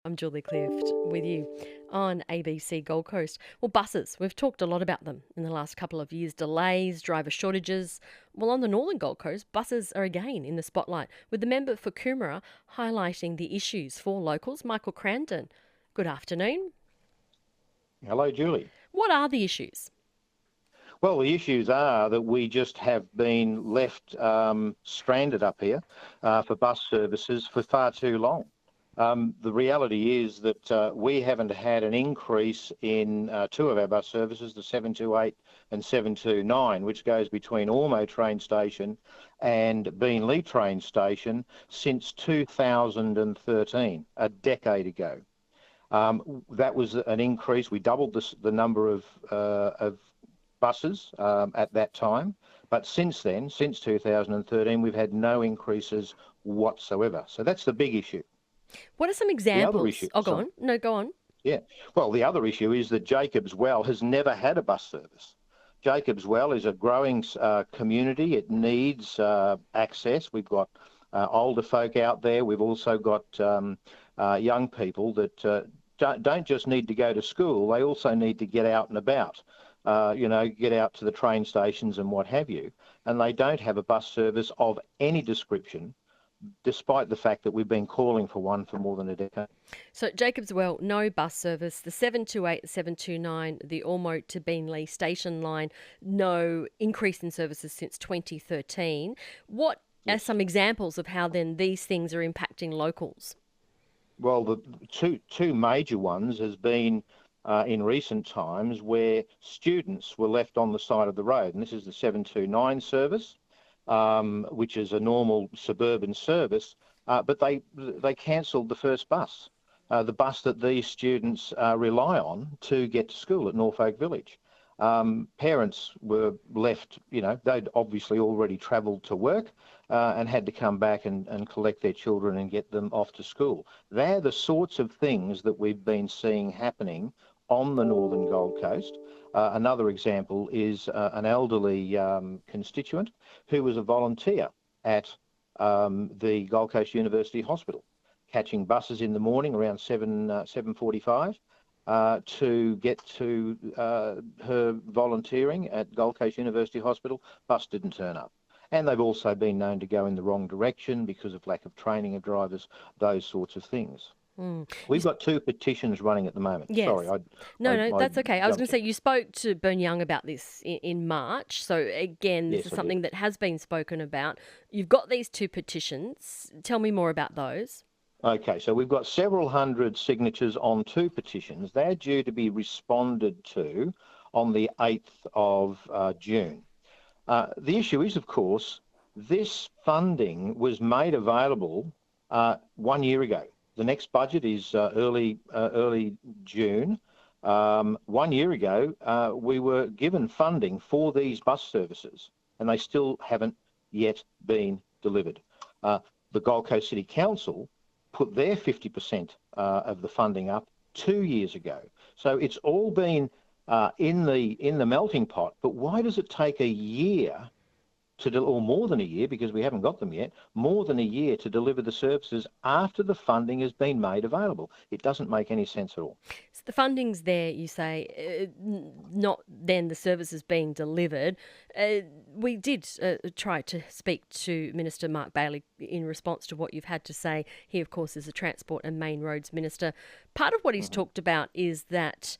I'm Julie Clift with you on ABC Gold Coast. Well, buses, we've talked a lot about them in the last couple of years. Delays, driver shortages. Well, on the northern Gold Coast, buses are again in the spotlight, with the member for Coomera highlighting the issues for locals. Michael Crandon, good afternoon. Hello, Julie. What are the issues? Well, the issues are that we just have been left stranded up here for bus services for far too long. The reality is that we haven't had an increase in two of our bus services, the 728 and 729, which goes between Ormeau train station and Beenleigh train station, since 2013, a decade ago. That was an increase. We doubled the number of buses at that time, but since then, since 2013, we've had no increases whatsoever. So that's the big issue. What are some The other examples? issue, Oh, go on. No, go on. yeah. Well, the other issue is that Jacobs Well has never had a bus service. Jacobs Well is a growing community. It needs access. We've got older folk out there. We've also got young people that don't just need to go to school. They also need to get out and about. Get out to the train stations and what have you. And they don't have a bus service of any description, despite the fact that we've been calling for one for more than a decade. So Jacobs Well, no bus service. The 728, 729, the Ormeau to Beenleigh station line, no increase in services since 2013. What are some examples of how then these things are impacting locals? Well, the two major ones has been in recent times where students were left on the side of the road. And this is the 729 service, which is a normal suburban service, but they cancelled the first bus, the bus that these students rely on to get to school at Norfolk Village. Parents were left, they'd obviously already travelled to work and had to come back and collect their children and get them off to school. They're the sorts of things that we've been seeing happening on the northern Gold Coast. Another example is an elderly constituent who was a volunteer at the Gold Coast University Hospital, catching buses in the morning around 7:45 to get to her volunteering at Gold Coast University Hospital. Bus didn't turn up. And they've also been known to go in the wrong direction because of lack of training of drivers, those sorts of things. We've got two petitions running at the moment. Yes. Sorry, No, that's okay. I was going to say, jumped you spoke to Bern Young about this in March. So again, this Yes, is I something did. that has been spoken about. You've got these two petitions. Tell me more about those. Okay, so we've got several hundred signatures on two petitions. They're due to be responded to on the 8th of June. The issue is, of course, this funding was made available 1 year ago. The next budget is early June. 1 year ago, we were given funding for these bus services, and they still haven't yet been delivered. The Gold Coast City Council put their 50% of the funding up 2 years ago. So it's all been in the melting pot. But why does it take a year or more than a year, because we haven't got them yet, more than a year to deliver the services after the funding has been made available? It doesn't make any sense at all. So the funding's there, you say, not then the services being delivered. We did try to speak to Minister Mark Bailey in response to what you've had to say. He, of course, is the Transport and Main Roads Minister. Part of what he's talked about is that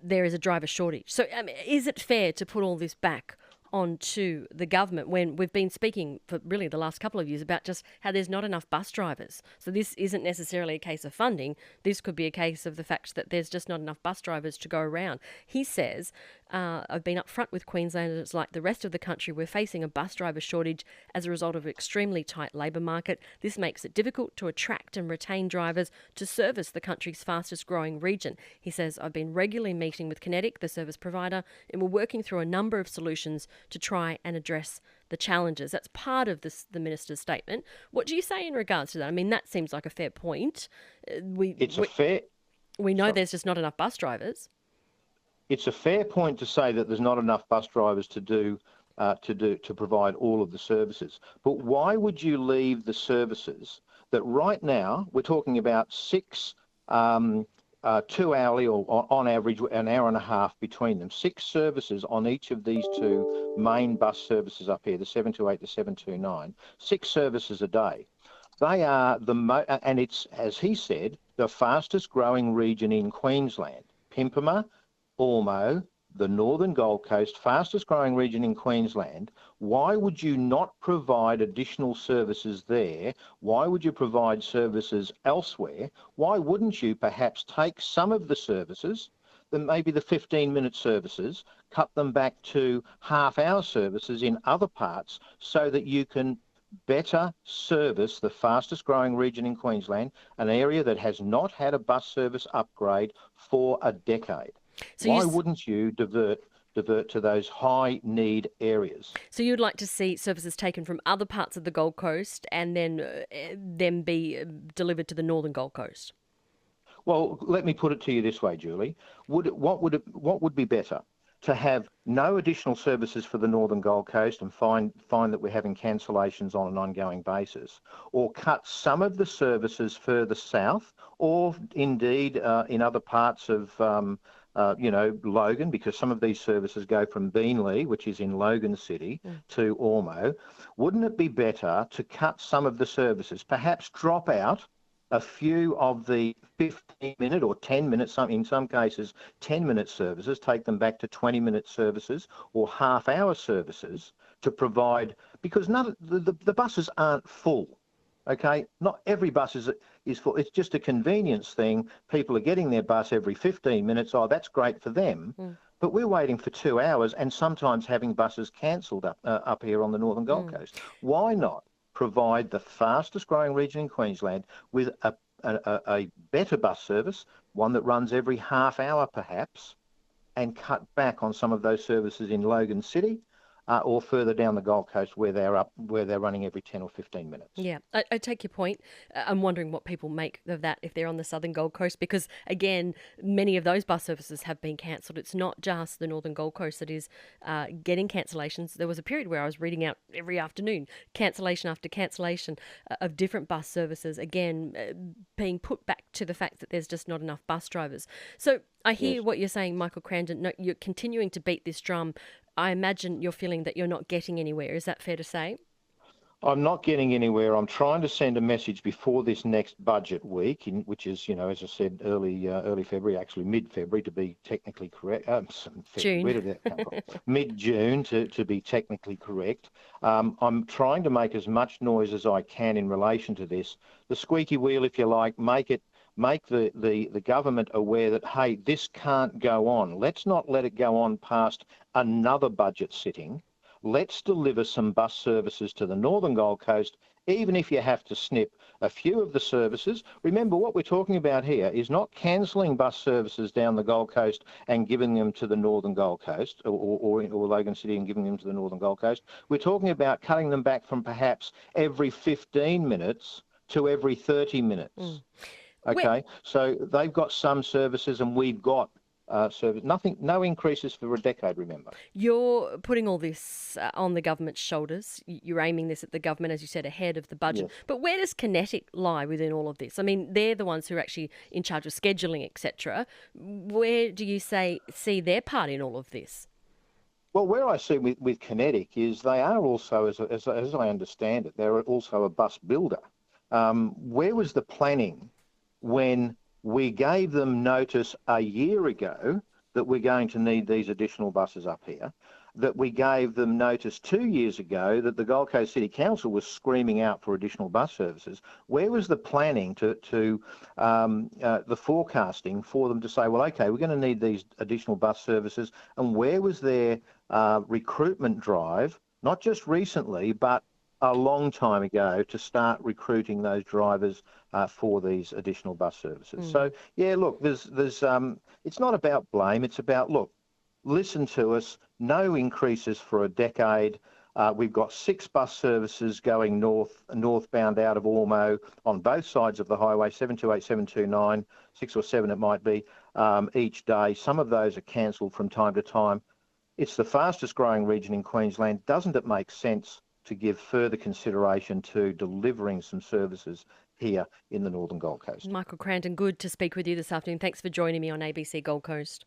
there is a driver shortage. So is it fair to put all this back onto the government when we've been speaking for really the last couple of years about just how there's not enough bus drivers? So this isn't necessarily a case of funding. This could be a case of the fact that there's just not enough bus drivers to go around. He says, I've been upfront with Queenslanders like the rest of the country. We're facing a bus driver shortage as a result of an extremely tight labour market. This makes it difficult to attract and retain drivers to service the country's fastest growing region. He says, I've been regularly meeting with Kinetic, the service provider, and we're working through a number of solutions to try and address the challenges. That's part of the minister's statement. What do you say in regards to that? I mean, that seems like a fair point. We know there's just not enough bus drivers. It's a fair point to say that there's not enough bus drivers to provide all of the services. But why would you leave the services that right now we're talking about 6 2 hourly or on average an hour and a half between them. 6 services on each of these two main bus services up here, the 728, the 729, 6 services a day. They are and it's, as he said, the fastest growing region in Queensland. Pimpama, Ormo, the Northern Gold Coast, fastest growing region in Queensland. Why would you not provide additional services there? Why would you provide services elsewhere? Why wouldn't you perhaps take some of the services, maybe the 15-minute services, cut them back to half-hour services in other parts so that you can better service the fastest growing region in Queensland, an area that has not had a bus service upgrade for a decade? So Why wouldn't you divert to those high need areas? So you'd like to see services taken from other parts of the Gold Coast and then be delivered to the Northern Gold Coast? Well, let me put it to you this way, Julie. What would be better? To have no additional services for the Northern Gold Coast and find that we're having cancellations on an ongoing basis, or cut some of the services further south, or indeed in other parts of Logan, because some of these services go from Beenleigh, which is in Logan City, to Ormo. Wouldn't it be better to cut some of the services, perhaps drop out a few of the 15-minute or 10-minute, in some cases 10-minute services, take them back to 20-minute services or half-hour services to provide, because the buses aren't full. Okay, not every bus is full. It's just a convenience thing. People are getting their bus every 15 minutes. Oh, that's great for them. But we're waiting for 2 hours and sometimes having buses cancelled up here on the Northern Gold Coast. Why not provide the fastest growing region in Queensland with a better bus service, one that runs every half hour perhaps, and cut back on some of those services in Logan City? Or further down the Gold Coast where they're running every 10 or 15 minutes. Yeah, I take your point. I'm wondering what people make of that if they're on the Southern Gold Coast, because again, many of those bus services have been cancelled. It's not just the Northern Gold Coast that is getting cancellations. There was a period where I was reading out every afternoon, cancellation after cancellation of different bus services, again, being put back to the fact that there's just not enough bus drivers. So I hear what you're saying, Michael Crandon. No, you're continuing to beat this drum. I imagine you're feeling that you're not getting anywhere. Is that fair to say? I'm not getting anywhere. I'm trying to send a message before this next budget week, which is, as I said, early February, actually mid-February to be technically correct. June. Where did that come from? Mid-June to be technically correct. I'm trying to make as much noise as I can in relation to this. The squeaky wheel, if you like, make the government aware that, hey, this can't go on. Let's not let it go on past another budget sitting. Let's deliver some bus services to the Northern Gold Coast, even if you have to snip a few of the services. Remember, what we're talking about here is not cancelling bus services down the Gold Coast and giving them to the Northern Gold Coast or Logan City and giving them to the Northern Gold Coast. We're talking about cutting them back from perhaps every 15 minutes to every 30 minutes. Okay, so they've got some services and we've got service. No increases for a decade, remember. You're putting all this on the government's shoulders. You're aiming this at the government, as you said, ahead of the budget. Yes. But where does Kinetic lie within all of this? I mean, they're the ones who are actually in charge of scheduling, etc. Where do you see their part in all of this? Well, where I see with Kinetic is they are also, as I understand it, they're also a bus builder. Where was the planning when we gave them notice a year ago that we're going to need these additional buses up here, that we gave them notice 2 years ago that the Gold Coast City Council was screaming out for additional bus services? Where was the planning the forecasting for them to say, well, okay, we're going to need these additional bus services? And where was their recruitment drive, not just recently, but a long time ago, to start recruiting those drivers for these additional bus services? So yeah, look, there's it's not about blame. It's about, look, listen to us. No increases for a decade. We've got 6 bus services going northbound out of Ormo on both sides of the highway, 728, 729, 6 or 7 it might be, each day. Some of those are cancelled from time to time. It's the fastest growing region in Queensland. Doesn't it make sense to give further consideration to delivering some services here in the Northern Gold Coast. Michael Crandon, good to speak with you this afternoon. Thanks for joining me on ABC Gold Coast.